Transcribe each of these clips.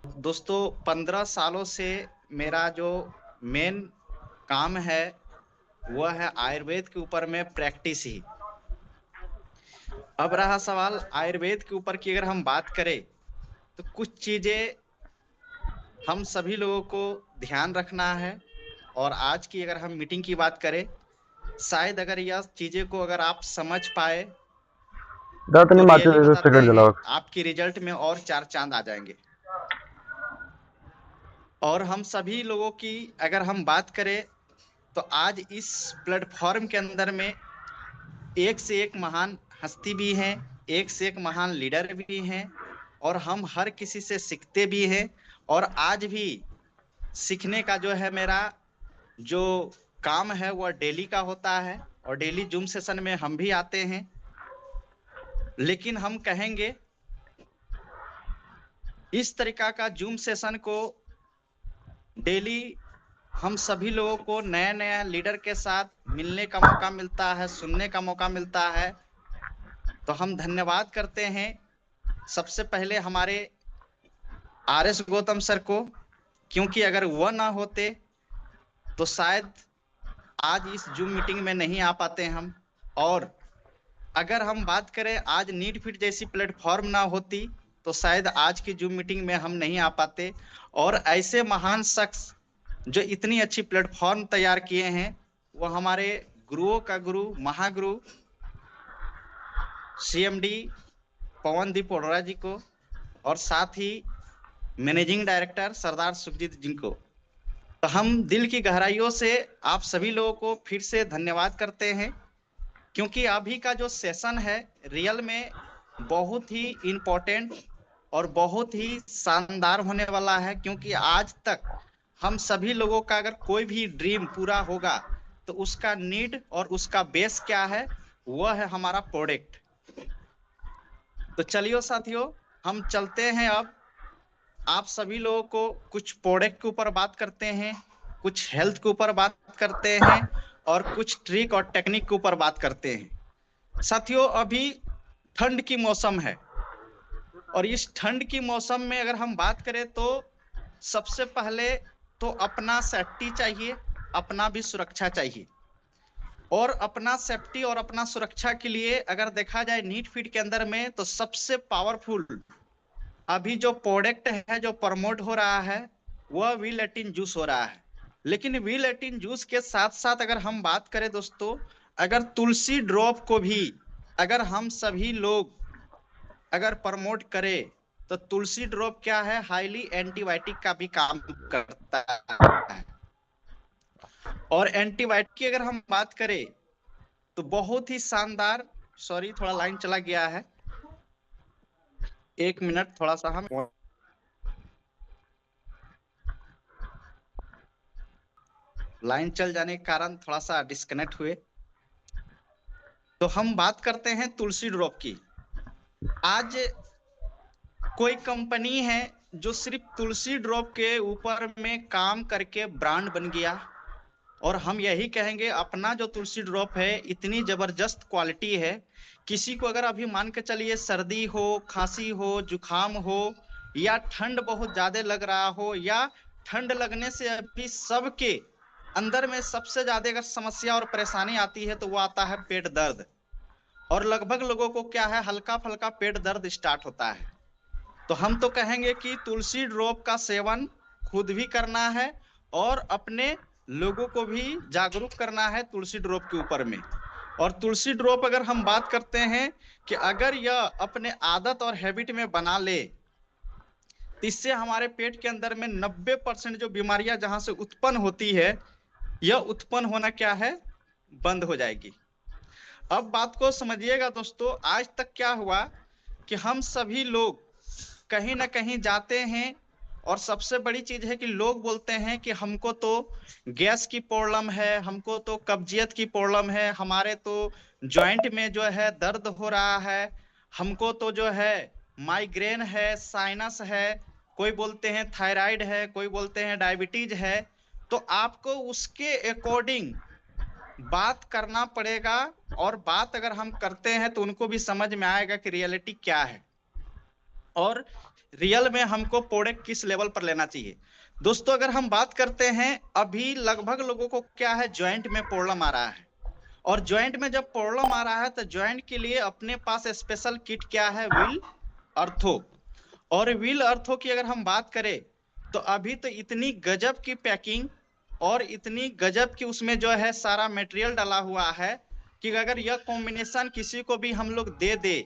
दोस्तों 15 सालों से मेरा जो मेन काम है वह है आयुर्वेद के ऊपर में प्रैक्टिस ही। अब रहा सवाल आयुर्वेद के ऊपर की, अगर हम बात करें तो कुछ चीजें हम सभी लोगों को ध्यान रखना है। और आज की अगर हम मीटिंग की बात करें, शायद अगर यह चीजें को अगर आप समझ पाए दातनी तो मारते रियली हुए बताते सिगरेट हैं जलाओ। आपकी रिजल्ट में और चार चांद आ जाएंगे। और हम सभी लोगों की अगर हम बात करें तो आज इस प्लेटफॉर्म के अंदर में एक से एक महान हस्ती भी हैं, एक से एक महान लीडर भी हैं, और हम हर किसी से सीखते भी हैं। और आज भी सीखने का जो है मेरा जो काम है वह डेली का होता है, और डेली जूम सेशन में हम भी आते हैं। लेकिन हम कहेंगे इस तरीका का जूम सेशन को डेली हम सभी लोगों को नया नया लीडर के साथ मिलने का मौका मिलता है, सुनने का मौका मिलता है। तो हम धन्यवाद करते हैं सबसे पहले हमारे RS गौतम सर को, क्योंकि अगर वह ना होते तो शायद आज इस जूम मीटिंग में नहीं आ पाते हम। और अगर हम बात करें आज नीट फिट जैसी प्लेटफॉर्म ना होती तो शायद आज की जूम मीटिंग में हम नहीं आ पाते। और ऐसे महान शख्स जो इतनी अच्छी प्लेटफॉर्म तैयार किए हैं वो हमारे गुरुओं का गुरु महागुरु CMD पवनदीप अरोड़ा जी को, और साथ ही मैनेजिंग डायरेक्टर सरदार सुखजीत जी को। तो हम दिल की गहराइयों से आप सभी लोगों को फिर से धन्यवाद करते हैं, क्योंकि अभी का जो सेशन है रियल में बहुत ही इम्पोर्टेंट और बहुत ही शानदार होने वाला है। क्योंकि आज तक हम सभी लोगों का अगर कोई भी ड्रीम पूरा होगा तो उसका नीड और उसका बेस क्या है, वह है हमारा प्रोडक्ट। तो चलिए साथियों, हम चलते हैं। अब आप सभी लोगों को कुछ प्रोडक्ट के ऊपर बात करते हैं, कुछ हेल्थ के ऊपर बात करते हैं, और कुछ ट्रिक और टेक्निक के ऊपर बात करते हैं। साथियों अभी ठंड की मौसम है, और इस ठंड की मौसम में अगर हम बात करें तो सबसे पहले तो अपना सेफ्टी चाहिए, अपना भी सुरक्षा चाहिए। और अपना सेफ्टी और अपना सुरक्षा के लिए अगर देखा जाए नीट फीड के अंदर में तो सबसे पावरफुल अभी जो प्रोडक्ट है जो प्रमोट हो रहा है वह व्हील 18 जूस हो रहा है। लेकिन व्हील 18 जूस के साथ साथ अगर हम बात करें दोस्तों, अगर तुलसी ड्रॉप को भी अगर हम सभी लोग अगर प्रमोट करें तो तुलसी ड्रॉप क्या है, हाईली एंटीबायोटिक का भी काम करता है। और एंटीबायोटिक की अगर हम बात करें तो बहुत ही शानदार, सॉरी थोड़ा लाइन चला गया है, 1 मिनट थोड़ा सा हम लाइन चल जाने के कारण थोड़ा सा डिस्कनेक्ट हुए। तो हम बात करते हैं तुलसी ड्रॉप की। आज कोई कंपनी है जो सिर्फ तुलसी ड्रॉप के ऊपर में काम करके ब्रांड बन गया, और हम यही कहेंगे अपना जो तुलसी ड्रॉप है इतनी जबरदस्त क्वालिटी है। किसी को अगर अभी मान के चलिए सर्दी हो, खांसी हो, जुकाम हो, या ठंड बहुत ज्यादा लग रहा हो, या ठंड लगने से अभी सबके अंदर में सबसे ज्यादा अगर समस्या और परेशानी आती है तो वो आता है पेट दर्द। और लगभग लोगों को क्या है, हल्का फल्का पेट दर्द स्टार्ट होता है। तो हम तो कहेंगे कि तुलसी ड्रॉप का सेवन खुद भी करना है, और अपने लोगों को भी जागरूक करना है तुलसी ड्रॉप के ऊपर में। और तुलसी ड्रॉप अगर हम बात करते हैं कि अगर यह अपने आदत और हैबिट में बना ले तो इससे हमारे पेट के अंदर में 90% जो बीमारियां जहां से उत्पन्न होती है यह उत्पन्न होना क्या है, बंद हो जाएगी। अब बात को समझिएगा दोस्तों, आज तक क्या हुआ कि हम सभी लोग कहीं ना कहीं जाते हैं, और सबसे बड़ी चीज है कि लोग बोलते हैं कि हमको तो गैस की प्रॉब्लम है, हमको तो कब्जियत की प्रॉब्लम है, हमारे तो जॉइंट में जो है दर्द हो रहा है, हमको तो जो है माइग्रेन है, साइनस है, कोई बोलते हैं थायराइड है, कोई बोलते हैं डायबिटीज है। तो आपको उसके अकॉर्डिंग बात करना पड़ेगा, और बात अगर हम करते हैं तो उनको भी समझ में आएगा कि रियलिटी क्या है। और रियल में हमको प्रोडक्ट किस लेवल पर लेना चाहिए। दोस्तों अगर हम बात करते हैं, अभी लगभग लोगों को क्या है, ज्वाइंट में प्रॉब्लम आ रहा है, और ज्वाइंट में जब प्रॉब्लम आ रहा है तो ज्वाइंट के लिए अपने पास स्पेशल किट क्या है, व्हील अर्थो। और व्हील अर्थो की अगर हम बात करें तो अभी तो इतनी गजब की पैकिंग और इतनी गजब की उसमें जो है सारा मटेरियल डाला हुआ है कि अगर यह कॉम्बिनेशन किसी को भी हम लोग दे दे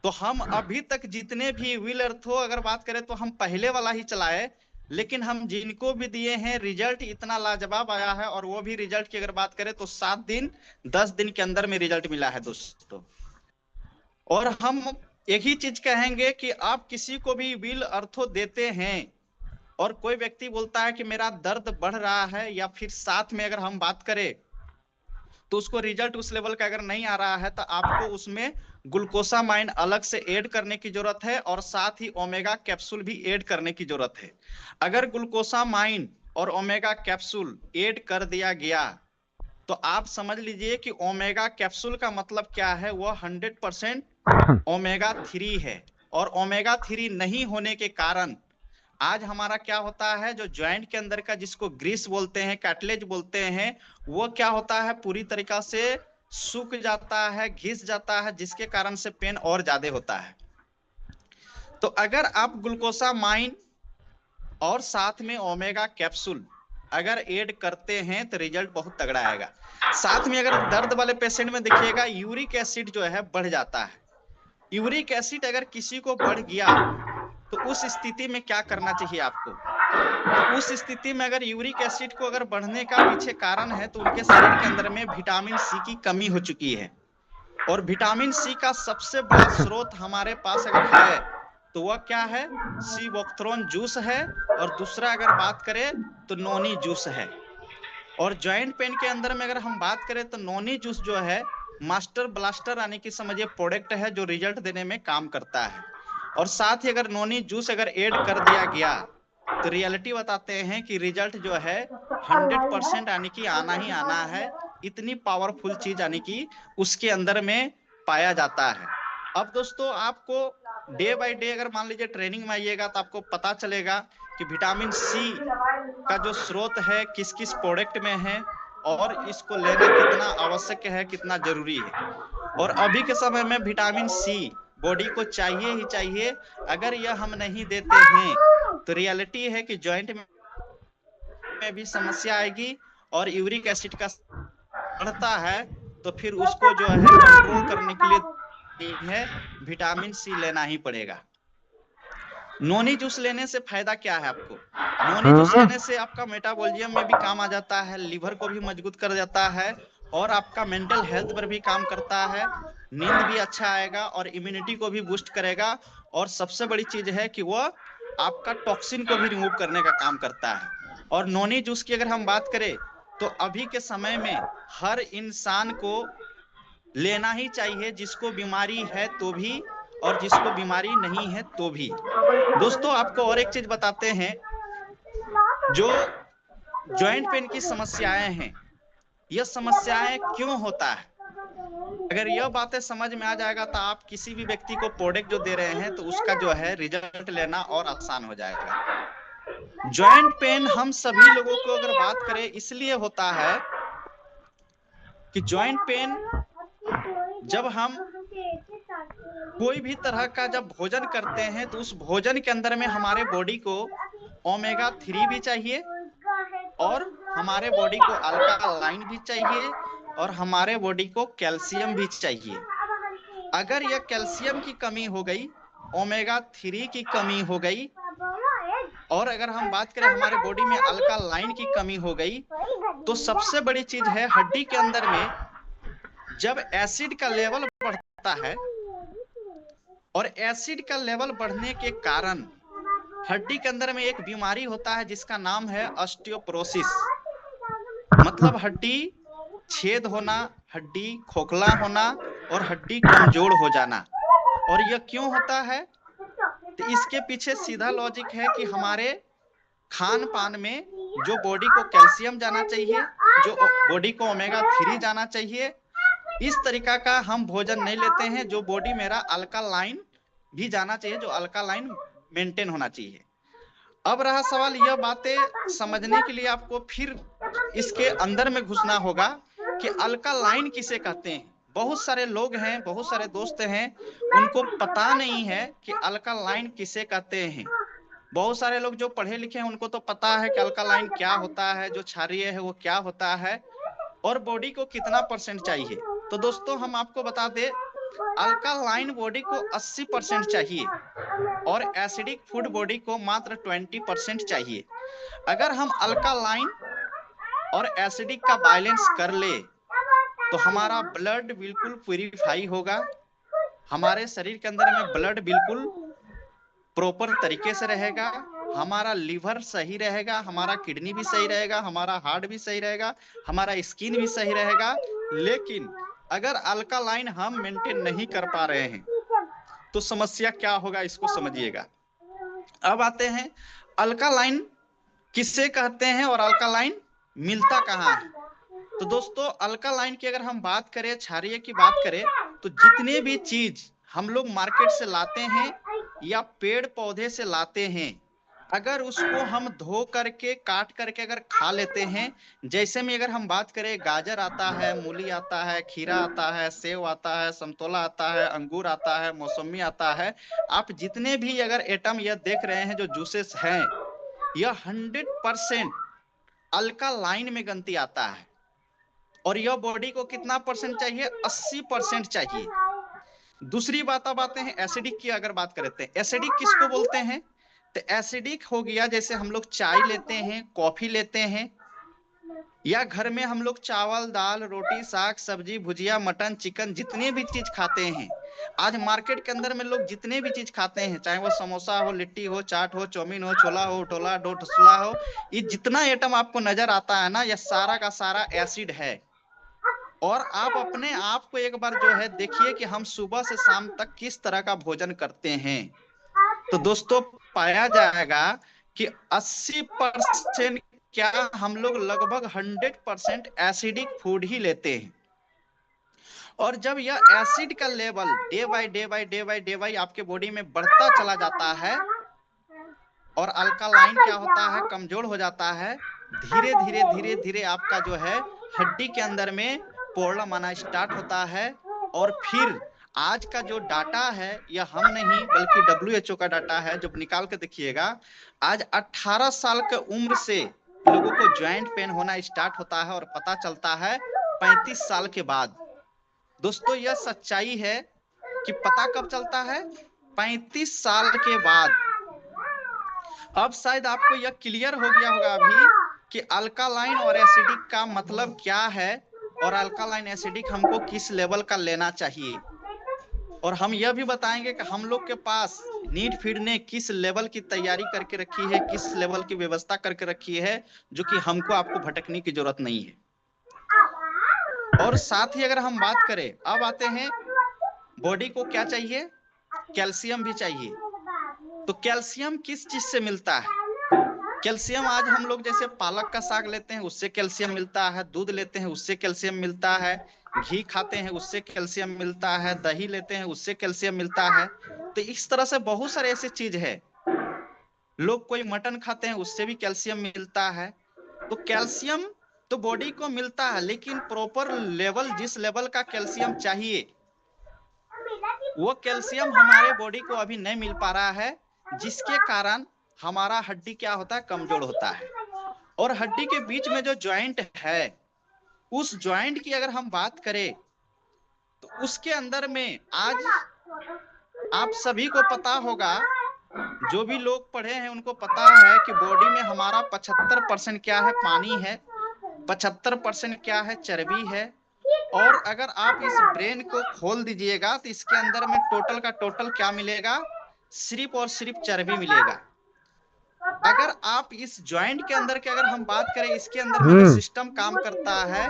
तो हम अभी तक जितने भी व्हील अर्थो अगर बात करें तो हम पहले वाला ही चलाए, लेकिन हम जिनको भी दिए हैं रिजल्ट इतना लाजवाब आया है, और वो भी रिजल्ट की अगर बात करें तो 7 दिन 10 दिन के अंदर में रिजल्ट मिला है दोस्तों। और हम एक ही चीज कहेंगे कि आप किसी को भी व्हील अर्थो देते हैं और कोई व्यक्ति बोलता है कि मेरा दर्द बढ़ रहा है, या फिर साथ में अगर हम बात करें तो उसको रिजल्ट उस लेवल का अगर नहीं आ रहा है तो आपको उसमें ग्लूकोसामाइन अलग से ऐड करने की जरूरत है, और साथ ही ओमेगा कैप्सूल भी ऐड करने की जरूरत है। अगर ग्लूकोसामाइन और ओमेगा कैप्सूल ऐड कर दिया गया तो आप समझ लीजिए कि ओमेगा कैप्सूल का मतलब क्या है, वह 100% ओमेगा 3 है। और ओमेगा 3 नहीं होने के कारण आज हमारा क्या होता है, जो ज्वाइंट के अंदर का जिसको ग्रीस बोलते हैं, कार्टिलेज बोलते हैं, वो क्या होता है, पूरी तरीका से सूख जाता है, घिस जाता है, जिसके कारण से पेन और ज्यादा होता है। तो अगर आप ग्लूकोसामाइन और साथ में ओमेगा कैप्सूल अगर ऐड करते हैं तो रिजल्ट बहुत तगड़ा आएगा। साथ में अगर दर्द वाले पेशेंट में देखिएगा यूरिक एसिड जो है बढ़ जाता है। यूरिक एसिड अगर किसी को बढ़ गया तो उस स्थिति में क्या करना चाहिए आपको। तो उस स्थिति में अगर यूरिक एसिड को अगर बढ़ने का पीछे कारण है तो उनके शरीर के अंदर में विटामिन सी की कमी हो चुकी है, और विटामिन सी का सबसे बड़ा स्रोत हमारे पास अगर है तो वह क्या है, सीबोक्थ्रोन जूस है, और दूसरा अगर बात करें तो नोनी जूस है। और जॉइंट पेन के अंदर में अगर हम बात करें तो नोनी जूस जो है मास्टर ब्लास्टर यानी कि समझिए प्रोडक्ट है जो रिजल्ट देने में काम करता है। और साथ ही अगर नोनी जूस अगर ऐड कर दिया गया तो रियलिटी बताते हैं कि रिजल्ट जो है 100% यानी कि आना ही आना है। इतनी पावरफुल चीज यानी कि उसके अंदर में पाया जाता है। अब दोस्तों आपको डे बाय डे अगर मान लीजिए ट्रेनिंग में आइएगा तो आपको पता चलेगा कि विटामिन सी का जो स्रोत है किस किस प्रोडक्ट में है, और इसको लेना कितना आवश्यक है, कितना जरूरी है। और अभी के समय में विटामिन सी बॉडी को चाहिए ही चाहिए। अगर यह हम नहीं देते हैं तो रियलिटी है कि जॉइंट में भी समस्या आएगी, और यूरिक एसिड का बढ़ता है तो फिर उसको जो है कंट्रोल करने के लिए है विटामिन सी लेना ही पड़ेगा। नोनी जूस लेने से फायदा क्या है आपको, नोनी जूस लेने से आपका मेटाबॉलिज्म में भी काम आ जाता है, लिवर को भी मजबूत कर जाता है, और आपका मेंटल हेल्थ पर भी काम करता है, नींद भी अच्छा आएगा, और इम्यूनिटी को भी बूस्ट करेगा। और सबसे बड़ी चीज है कि वह आपका टॉक्सिन को भी रिमूव करने का काम करता है। और नोनी जूस की अगर हम बात करें तो अभी के समय में हर इंसान को लेना ही चाहिए, जिसको बीमारी है तो भी और जिसको बीमारी नहीं है तो भी। दोस्तों आपको और एक चीज बताते हैं, जो जॉइंट पेन की समस्याएं हैं, यह समस्याएं क्यों होता है, अगर यह बातें समझ में आ जाएगा तो आप किसी भी व्यक्ति को प्रोडक्ट जो दे रहे हैं तो उसका जो है रिजल्ट लेना और आसान हो जाएगा। जॉइंट पेन हम सभी लोगों को अगर बात करें इसलिए होता है कि जॉइंट पेन जब हम कोई भी तरह का जब भोजन करते हैं तो उस भोजन के अंदर में हमारे बॉडी को ओमेगा 3 भी चाहिए, और हमारे बॉडी को अल्कालाइन भी चाहिए, और हमारे बॉडी को कैल्शियम भी चाहिए। अगर यह कैल्शियम की कमी हो गई, ओमेगा 3 की कमी हो गई, और अगर हम बात करें हमारे बॉडी में अल्कालाइन की कमी हो गई, तो सबसे बड़ी चीज है हड्डी के अंदर में जब एसिड का लेवल बढ़ता है, और एसिड का लेवल बढ़ने के कारण हड्डी के अंदर में एक बीमारी होता है जिसका नाम है ऑस्टियोपोरोसिस, मतलब हड्डी छेद होना, हड्डी खोखला होना, और हड्डी कमजोर हो जाना। और यह क्यों होता है, तो इसके पीछे सीधा लॉजिक है कि हमारे खान पान में जो बॉडी को कैल्शियम जाना चाहिए, जो बॉडी को ओमेगा 3 जाना चाहिए, इस तरीका का हम भोजन नहीं लेते हैं जो बॉडी मेरा अल्कालाइन भी जाना चाहिए, जो अल्कालाइन मेंटेन होना चाहिए। अब रहा सवाल, यह बातें समझने के लिए आपको फिर इसके अंदर में घुसना होगा कि अल्कालाइन किसे कहते हैं। बहुत सारे लोग हैं, बहुत सारे दोस्त हैं, उनको पता नहीं है कि अल्कालाइन किसे कहते हैं। बहुत सारे लोग जो पढ़े लिखे हैं उनको तो पता है कि अल्कालाइन क्या होता है, जो क्षारीय है वो क्या होता है, और बॉडी को कितना परसेंट चाहिए। तो दोस्तों हम आपको बता दें, अल्कालाइन बॉडी को 80% चाहिए और एसिडिक फूड बॉडी को मात्र 20% चाहिए। अगर हम अल्कालाइन और एसिडिक का बैलेंस कर ले तो हमारा ब्लड बिल्कुल प्यूरिफाई होगा, हमारे शरीर के अंदर में ब्लड बिल्कुल प्रॉपर तरीके से रहेगा, हमारा लिवर सही रहेगा, हमारा किडनी भी सही रहेगा, हमारा हार्ट भी सही रहेगा, हमारा स्किन भी सही रहेगा। लेकिन अगर अल्कालाइन हम मेंटेन नहीं कर पा रहे हैं तो समस्या क्या होगा, इसको समझिएगा। अब आते हैं अल्कालाइन किससे कहते हैं और अल्कालाइन मिलता कहाँ है। तो दोस्तों अल्कालाइन की अगर हम बात करें, क्षारीय की बात करें, तो जितने भी चीज हम लोग मार्केट से लाते हैं या पेड़ पौधे से लाते हैं, अगर उसको हम धो करके काट करके अगर खा लेते हैं, जैसे में अगर हम बात करें गाजर आता है, मूली आता है, खीरा आता है, सेव आता है, संतोला आता है, अंगूर आता है, मौसमी आता है, आप जितने भी अगर एटम यह देख रहे हैं जो जूसेस हैं, यह 100% अल्कालाइन में गिनती आता है। और यह बॉडी को कितना परसेंट चाहिए, 80% चाहिए। दूसरी बात अब आते हैं एसिडिक की अगर बात करते हैं, एसिडिक किसको बोलते हैं। तो एसिडिक हो गया जैसे हम लोग चाय लेते हैं, कॉफी लेते हैं, या घर में हम लोग चावल दाल रोटी साग सब्जी भुजिया मटन चिकन जितने भी चीज खाते हैं, आज मार्केट के अंदर में लोग जितने भी चीज खाते हैं, चाहे वो समोसा हो, लिट्टी हो, चाट हो, चाउमीन हो, छोला हो, टोला डोसला हो, ये जितना आइटम आपको नजर आता है ना, यह सारा का सारा एसिड है। और आप अपने आप को एक बार जो है देखिए कि हम सुबह से शाम तक किस तरह का भोजन करते हैं, तो दोस्तों पाया जाएगा कि 80% क्या हम लोग लगभग 100% एसिडिक फूड ही लेते हैं। और जब यह एसिड का level day by day by day by day by आपके बॉडी में बढ़ता चला जाता है और अल्कालाइन क्या होता है, कमजोर हो जाता है, धीरे धीरे धीरे धीरे आपका जो है हड्डी के अंदर में प्रॉब्लम आना स्टार्ट होता है। और फिर आज का जो डाटा है यह हम नहीं बल्कि WHO का डाटा है, जब निकाल के देखिएगा, आज 18 साल के उम्र से लोगों को ज्वाइंट पेन होना स्टार्ट होता है और पता चलता है 35 साल के बाद। दोस्तों यह सच्चाई है कि पता कब चलता है, 35 साल के बाद। अब शायद आपको यह क्लियर हो गया होगा अभी कि अल्कालाइन और एसिडिक का मतलब क्या है और अल्कालाइन एसिडिक हमको किस लेवल का लेना चाहिए। और हम यह भी बताएंगे कि हम लोग के पास नीड फीड ने किस लेवल की तैयारी करके रखी है, किस लेवल की व्यवस्था करके रखी है, जो कि हमको आपको भटकने की जरूरत नहीं है। और साथ ही अगर हम बात करें, अब आते हैं बॉडी को क्या चाहिए, कैल्शियम भी चाहिए। तो कैल्शियम किस चीज से मिलता है, कैल्शियम आज हम लोग जैसे पालक का साग लेते हैं उससे कैल्शियम मिलता है, दूध लेते हैं उससे कैल्शियम मिलता है, घी खाते हैं उससे कैल्शियम मिलता है, दही लेते हैं उससे कैल्शियम मिलता है। तो इस तरह से बहुत सारे ऐसे चीज है, लोग कोई मटन खाते हैं उससे भी कैल्शियम मिलता है। तो कैल्शियम तो बॉडी को मिलता है, लेकिन प्रॉपर लेवल, जिस लेवल का कैल्शियम चाहिए वो कैल्शियम हमारे बॉडी को अभी नहीं मिल पा रहा है, जिसके कारण हमारा हड्डी क्या होता है, कमजोर होता है। और हड्डी के बीच में जो ज्वाइंट है, उस ज्वाइंट की अगर हम बात करें तो उसके अंदर में आज आप सभी को पता होगा, जो भी लोग पढ़े हैं उनको पता है कि बॉडी में हमारा 75% क्या है, पानी है, 75% क्या है, चर्बी है। और अगर आप इस ब्रेन को खोल दीजिएगा तो इसके अंदर में टोटल का टोटल क्या मिलेगा, सिर्फ और सिर्फ चर्बी मिलेगा। अगर आप इस ज्वाइंट के अंदर के अगर हम बात करें, इसके अंदर में जो सिस्टम काम करता है,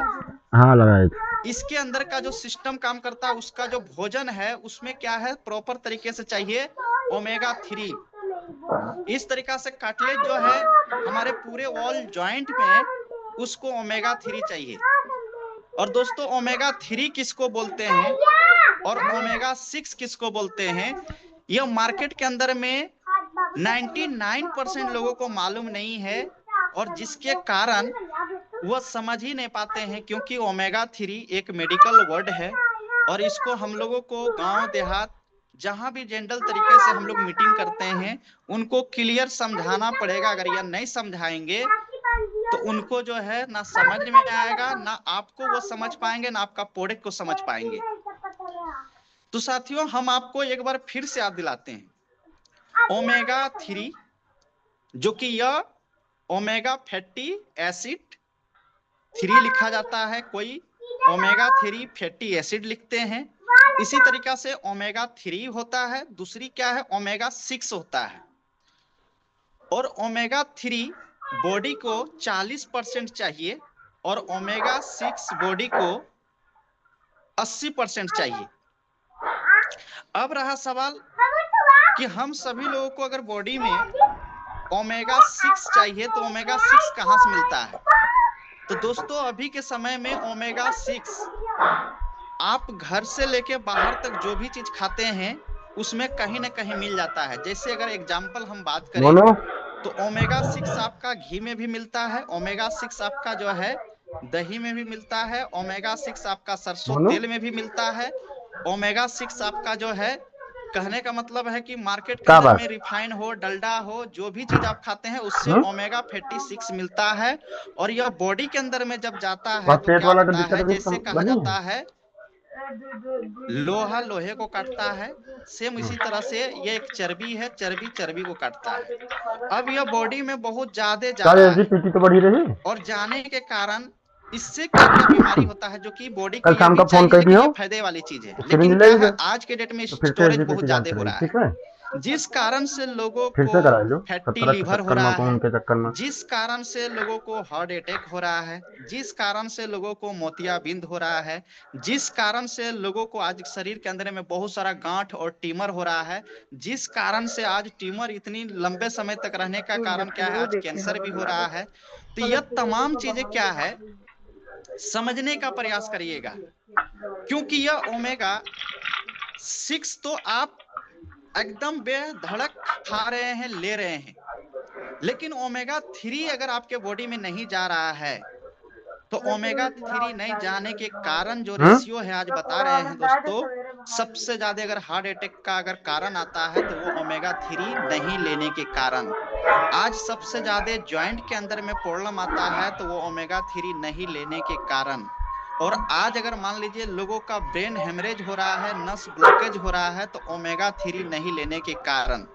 हाँ लगाए, इसके अंदर का जो सिस्टम काम करता है, उसका जो भोजन है उसमें क्या है, प्रॉपर तरीके से चाहिए ओमेगा 3। इस तरीका से कार्टिलेज जो है हमारे पूरे वॉल ज्वाइंट में, उसको ओमेगा 3 चाहिए। और दोस्तों ओमेगा 3 किसको बोलते हैं और ओमेगा 6 किसको बोलते हैं, यह मार्केट के अंदर में 99% लोगों को मालूम नहीं है, और जिसके कारण वो समझ ही नहीं पाते हैं, क्योंकि ओमेगा 3 एक मेडिकल वर्ड है, और इसको हम लोगों को गांव देहात जहां भी जनरल तरीके से हम लोग मीटिंग करते हैं उनको क्लियर समझाना पड़ेगा। अगर यह नहीं समझाएंगे तो उनको जो है ना समझ में आएगा, ना आपको वो समझ पाएंगे, ना आपका प्रोडक्ट को समझ पाएंगे। तो साथियों, हम आपको एक बार फिर से याद दिलाते हैं, ओमेगा 3 जो कि यह ओमेगा फैटी एसिड 3 लिखा जाता है, कोई ओमेगा 3 फैटी एसिड लिखते हैं। इसी तरीका से ओमेगा 3 होता है, दूसरी क्या है, ओमेगा 6 होता है। और ओमेगा 3 बॉडी को 40% चाहिए, और ओमेगा 6 बॉडी को 80% चाहिए। अब रहा सवाल कि हम सभी लोगों को अगर बॉडी में ओमेगा 6 चाहिए तो ओमेगा 6 कहां से मिलता है? तो दोस्तों, अभी के समय में ओमेगा 6 आप घर से लेके बाहर तक जो भी चीज खाते हैं उसमें कहीं ना कहीं मिल जाता है। जैसे अगर एग्जाम्पल हम बात करें तो ओमेगा 6 आपका घी में भी मिलता है, ओमेगा 6 आपका जो है दही में भी मिलता है, ओमेगा 6 आपका सरसों तेल में भी मिलता है, ओमेगा 6 आपका जो है, कहने का मतलब है कि मार्केट के अंदर में रिफाइन हो, डलडा हो, जो भी चीज आप खाते हैं उससे ओमेगा फैटी 6 मिलता है। और यह बॉडी के अंदर में जब जाता है तो क्या होता है, जैसे कहा जाता है लोहा लोहे को काटता है, सेम इसी तरह से ये एक चर्बी है, चर्बी चर्बी को काटता है। अब यह बॉडी में बहुत ज्यादा जा रहा है, तो बढ़ी रही, और जाने के कारण इससे क्या क्या बीमारी होता है, जो कि बॉडी को कल ये शाम भी का फोन चाहिए कर लेकिन दियो, ये फायदे वाली चीज है, सिरिंज लेकिन ले क्या है लीजिए, आज के डेट में तो फिर से स्टोरेज एसजीपीटी बहुत जांच ज्यादा हो करेंगे, रहा ठीक है, है? जिस कारण से लोगों फिर को से करा लो, फैटी 17 के लीवर हो चक्कर में रहा है, उनके चक्कर में। जिस कारण से लोगों को हार्ट अटैक हो रहा है, जिस कारण से लोगों को मोतियाबिंद हो रहा है, जिस कारण से लोगों को आज शरीर के अंदर में बहुत सारा गांठ और ट्यूमर हो रहा है, जिस कारण से आज ट्यूमर इतनी लंबे समय तक रहने का कारण क्या है, आज कैंसर भी हो रहा है। तो यह तमाम चीजें क्या है, समझने का प्रयास करिएगा, क्योंकि यह ओमेगा 6 तो आप एकदम बेधड़क खा रहे हैं, ले रहे हैं, लेकिन ओमेगा 3 अगर आपके बॉडी में नहीं जा रहा है तो ओमेगा 3 नहीं जाने के कारण जो रेशियो है आज बता रहे हैं दोस्तों, सबसे ज्यादा अगर हार्ट अटैक का अगर कारण आता है तो वो ओमेगा 3 नहीं लेने के कारण। आज सबसे ज्यादा ज्वाइंट के अंदर में प्रॉब्लम आता है तो वो ओमेगा 3 नहीं लेने के कारण। और आज अगर मान लीजिए लोगों का ब्रेन हेमरेज हो रहा है, नस ब्लॉकेज हो रहा है, तो ओमेगा 3 नहीं लेने के कारण।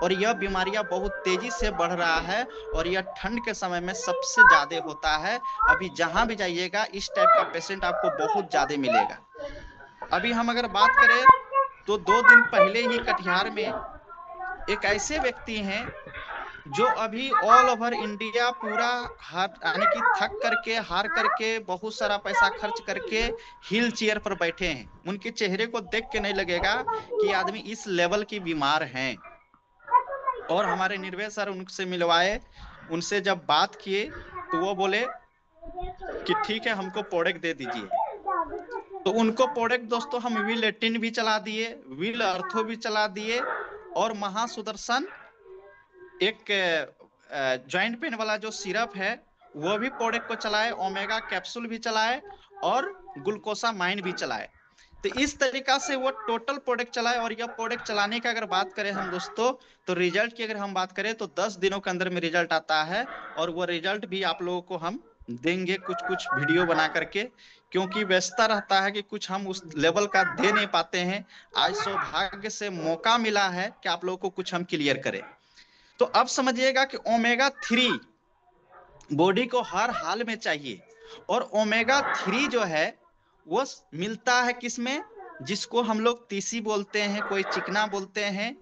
और यह बीमारियां बहुत तेजी से बढ़ रहा है, और यह ठंड के समय में सबसे ज्यादा होता है। अभी जहां भी जाइएगा इस टाइप का पेशेंट आपको बहुत ज्यादा मिलेगा। अभी हम अगर बात करें तो 2 दिन पहले ही कटिहार में एक ऐसे व्यक्ति हैं जो अभी ऑल ओवर इंडिया पूरा हार यानी कि थक करके, हार करके, बहुत सारा पैसा खर्च करके व्हील चेयर पर बैठे हैं। उनके चेहरे को देख के नहीं लगेगा कि आदमी इस लेवल की बीमार हैं। और हमारे निर्भय सर उनसे मिलवाए, उनसे जब बात किए तो वो बोले कि ठीक है, हमको प्रोडक्ट दे दीजिए। तो उनको प्रोडक्ट दोस्तों हम व्हील 18 भी चला दिए, व्हील अर्थो भी चला दिए, और महासुदर्शन एक जॉइंट पेन वाला जो सिरप है वो भी प्रोडक्ट को चलाए, ओमेगा कैप्सूल भी चलाए, और ग्लूकोसामाइन भी चलाए। तो इस तरीका से वो टोटल प्रोडक्ट चलाए। और यह प्रोडक्ट चलाने का अगर बात करें हम दोस्तों, तो रिजल्ट की अगर हम बात करें तो 10 दिनों के अंदर में रिजल्ट आता है। और वो रिजल्ट भी आप लोगों को हम देंगे कुछ कुछ वीडियो बना करके, क्योंकि व्यस्तता रहता है कि कुछ हम उस लेवल का दे नहीं पाते हैं। आज सौभाग्य से मौका मिला है कि आप लोगों को कुछ हम क्लियर करें। तो अब समझिएगा कि ओमेगा 3 बॉडी को हर हाल में चाहिए। और ओमेगा 3 जो है वो मिलता है किसमें, जिसको हम लोग तीसी बोलते हैं, कोई चिकना बोलते हैं।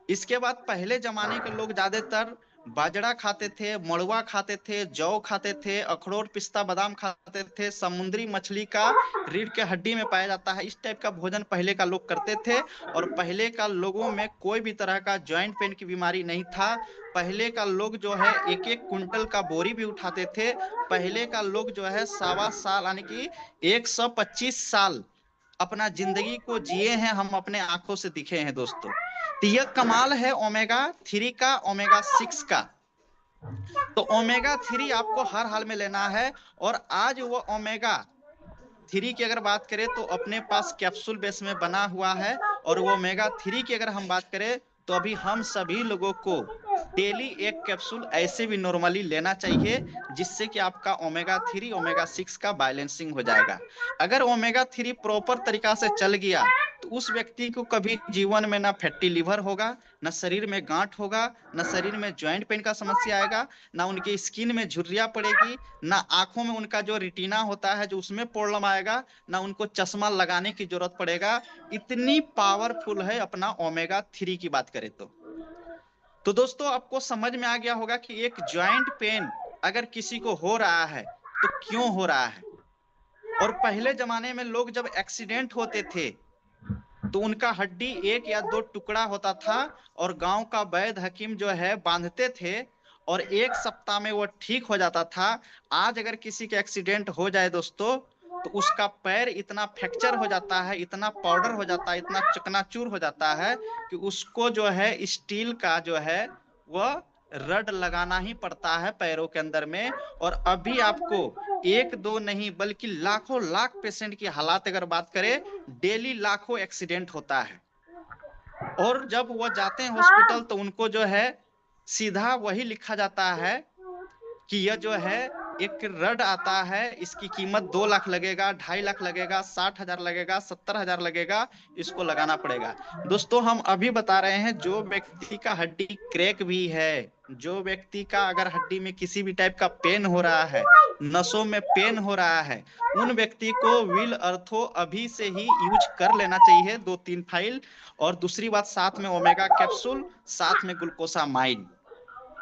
इसके बाद पहले जमाने के लोग ज्यादातर बाजरा खाते थे, मड़ुआ खाते थे, जौ खाते थे, अखरोट पिस्ता बादाम खाते थे, समुद्री मछली का रीढ़ के हड्डी में पाया जाता है, इस टाइप का भोजन पहले का लोग करते थे। और पहले का लोगों में कोई भी तरह का ज्वाइंट पेन की बीमारी नहीं था। पहले का लोग जो है 1-1 कुंटल का बोरी भी उठाते थे। पहले का लोग जो है 1.25 साल यानी कि 125 साल अपना जिंदगी को जिए हैं, हम अपने आंखों से दिखे हैं दोस्तों। तो यह कमाल है ओमेगा 3 का, ओमेगा 6 का। तो ओमेगा 3 आपको हर हाल में लेना है। और आज वो ओमेगा 3 की अगर बात करें तो अपने पास कैप्सूल बेस में बना हुआ है। और वो ओमेगा 3 की अगर हम बात करें तो अभी हम सभी लोगों को डेली एक कैप्सूल ऐसे भी नॉर्मली लेना चाहिए, जिससे कि आपका ओमेगा 3 ओमेगा 6 का बैलेंसिंग हो जाएगा। अगर ओमेगा 3 प्रॉपर तरीका से चल गया तो उस व्यक्ति को कभी जीवन में ना फैटी लिवर होगा, ना शरीर में गांठ होगा, ना शरीर में ज्वाइंट पेन का समस्या आएगा, ना उनके स्किन में झुर्रियां पड़ेगी, ना आंखों में उनका जो रेटिना होता है जो उसमें प्रॉब्लम आएगा, ना उनको चश्मा लगाने की जरूरत पड़ेगा। इतनी पावरफुल है अपना ओमेगा 3 की बात करें तो दोस्तों आपको समझ में आ गया होगा कि एक ज्वाइंट पेन अगर किसी को हो रहा है तो क्यों हो रहा है। और पहले जमाने में लोग जब एक्सीडेंट होते थे तो उनका हड्डी एक या दो टुकड़ा होता था और गांव का वैद्य हकीम जो है बांधते थे और एक सप्ताह में वो ठीक हो जाता था। आज अगर किसी के एक्सीडेंट हो जाए दोस्तों तो उसका पैर इतना फ्रैक्चर हो जाता है, इतना पाउडर हो जाता है, इतना चकनाचूर हो जाता है कि उसको जो है स्टील का जो है वह रड लगाना ही पड़ता है पैरों के अंदर में। और अभी आपको एक दो नहीं बल्कि लाखों लाख पेशेंट की हालात अगर बात करें, डेली लाखों एक्सीडेंट होता है। और जब वो जाते हैं हॉस्पिटल तो उनको जो है सीधा वही लिखा जाता है कि यह जो है एक रड आता है, इसकी कीमत 2 लाख लगेगा, 2.5 लाख लगेगा, 60,000 लगेगा, 70,000 लगेगा, इसको लगाना पड़ेगा। दोस्तों हम अभी बता रहे हैं जो व्यक्ति का हड्डी क्रैक भी है, जो व्यक्ति का अगर हड्डी में किसी भी टाइप का पेन हो रहा है, नसों में पेन हो रहा है, उन व्यक्ति को व्हील अर्थो अभी से ही यूज कर लेना चाहिए 2-3 फाइल। और दूसरी बात साथ में ओमेगा कैप्सूल, साथ में ग्लूकोसामाइन।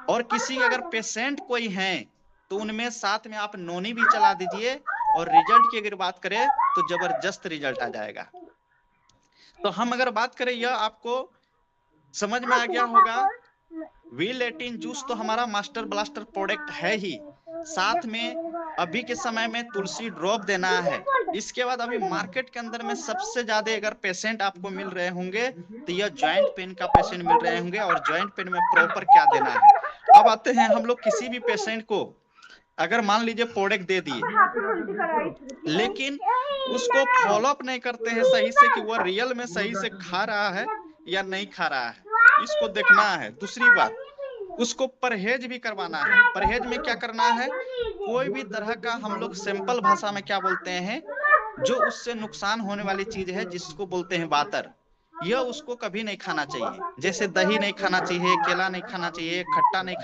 और किसी अगर पेशेंट कोई हैं तो उनमें साथ में आप नोनी भी चला दीजिए। और रिजल्ट की अगर बात करें तो जबरदस्त रिजल्ट आ जाएगा। तो हम अगर बात करें, यह आपको समझ में आ गया होगा, व्हील 18 जूस तो हमारा मास्टर ब्लास्टर प्रोडक्ट है ही, साथ में अभी के समय में तुलसी ड्रॉप देना है। इसके बाद अभी मार्केट के अंदर में सबसे ज्यादा अगर पेशेंट आपको मिल रहे होंगे तो यह ज्वाइंट पेन का पेशेंट मिल रहे होंगे। और ज्वाइंट पेन में प्रॉपर क्या देना है। अब आते हैं हम लोग किसी भी पेशेंट को अगर मान लीजिए प्रोडक्ट दे दिए लेकिन उसको फॉलो अप नहीं करते हैं सही से कि वह रियल में सही से खा रहा है या नहीं खा रहा है, इसको देखना है। दूसरी बात, उसको परहेज भी करवाना है। परहेज में क्या करना है, कोई भी तरह का हम लोग सिंपल भाषा में क्या बोलते हैं, जो उससे नुकसान होने वाली चीज है जिसको बोलते हैं बातर, यह उसको कभी नहीं खाना चाहिए। जैसे दही नहीं खाना चाहिए, केला नहीं खाना चाहिए, खट्टा नहीं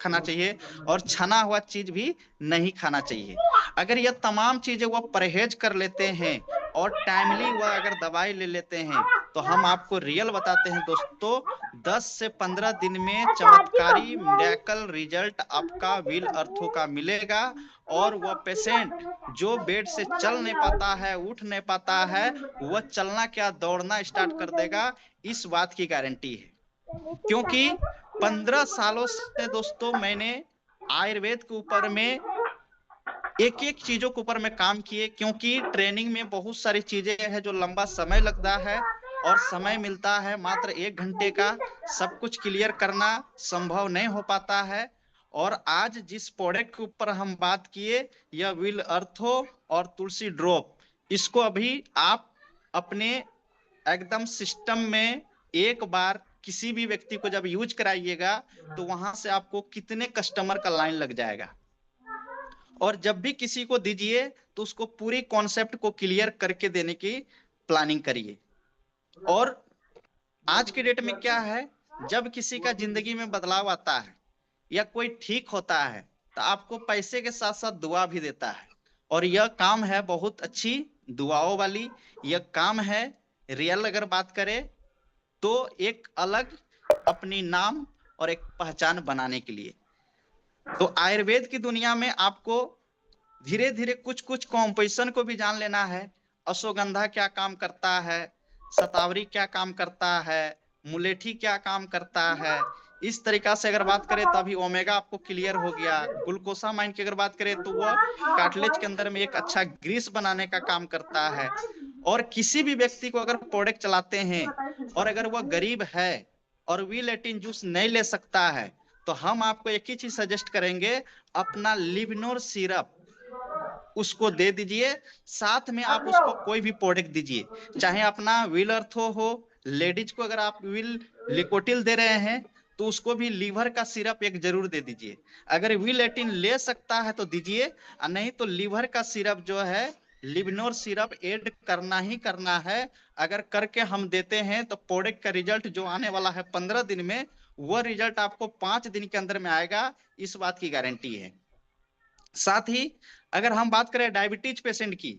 खाना चाहिए, और छना हुआ चीज भी नहीं खाना चाहिए। अगर यह तमाम चीजें वह परहेज कर लेते हैं और टाइमली वह अगर दवाई ले लेते हैं तो हम आपको रियल बताते हैं दोस्तों, 10 से 15 दिन में चमत्कारी मिरेकल रिजल्ट आपका व्हील अर्थो का मिलेगा। और वह पेशेंट जो बेड से चल नहीं पाता है, उठ नहीं पाता है, वह चलना क्या दौड़ना स्टार्ट कर देगा, इस बात की गारंटी है। क्योंकि 15 सालों से दोस्तों मैंने आयुर्वेद के ऊपर में एक एक चीजों के ऊपर में काम किए, क्योंकि ट्रेनिंग में बहुत सारी चीजें हैं जो लंबा समय लगता है और समय मिलता है मात्र 1 घंटे का, सब कुछ क्लियर करना संभव नहीं हो पाता है। और आज जिस प्रोडक्ट के ऊपर हम बात किए, यह व्हील अर्थो और तुलसी ड्रॉप, इसको अभी आप अपने एकदम सिस्टम में एक बार किसी भी व्यक्ति को जब यूज कराइएगा तो वहां से आपको कितने कस्टमर का लाइन लग जाएगा। और जब भी किसी को दीजिए तो उसको पूरी कॉन्सेप्ट को क्लियर करके देने की प्लानिंग करिए। और आज के डेट में क्या है, जब किसी का जिंदगी में बदलाव आता है या कोई ठीक होता है तो आपको पैसे के साथ साथ दुआ भी देता है। और यह काम है बहुत अच्छी दुआओं वाली, यह काम है रियल अगर बात करें तो एक अलग अपनी नाम और एक पहचान बनाने के लिए। तो आयुर्वेद की दुनिया में आपको धीरे धीरे कुछ कुछ कॉम्पोजिशन को भी जान लेना है। अश्वगंधा क्या काम करता है, शतावरी क्या काम करता है, मुलेठी क्या काम करता है। इस तरीका से अगर बात करें तो अभी ओमेगा आपको क्लियर हो गया। ग्लूकोसामाइन की अगर बात करें तो वह कार्टिलेज के अंदर में एक अच्छा ग्रीस बनाने का काम करता है। और किसी भी व्यक्ति को अगर प्रोडक्ट चलाते हैं और अगर वह गरीब है और विल18 जूस नहीं ले सकता है, तो हम आपको एक ही चीज सजेस्ट करेंगे, अपना लिवनोर सिरप उसको दे दीजिए, साथ में आप उसको कोई भी प्रोडक्ट दीजिए, चाहे अपना विल अर्थो हो, लेडीज को अगर आप विल लिकोटिल दे रहे हैं तो उसको भी लीवर का सिरप एक जरूर दे दीजिए। अगर विल18 ले सकता है तो दीजिए, और नहीं तो लीवर का सिरप जो है लिवनोर सिरप ऐड करना ही करना है। अगर करके हम देते हैं तो प्रोडक्ट का रिजल्ट जो आने वाला है 15 दिन में, वह रिजल्ट आपको 5 दिन के अंदर में आएगा, इस बात की गारंटी है। साथ ही अगर हम बात करें डायबिटीज पेशेंट की,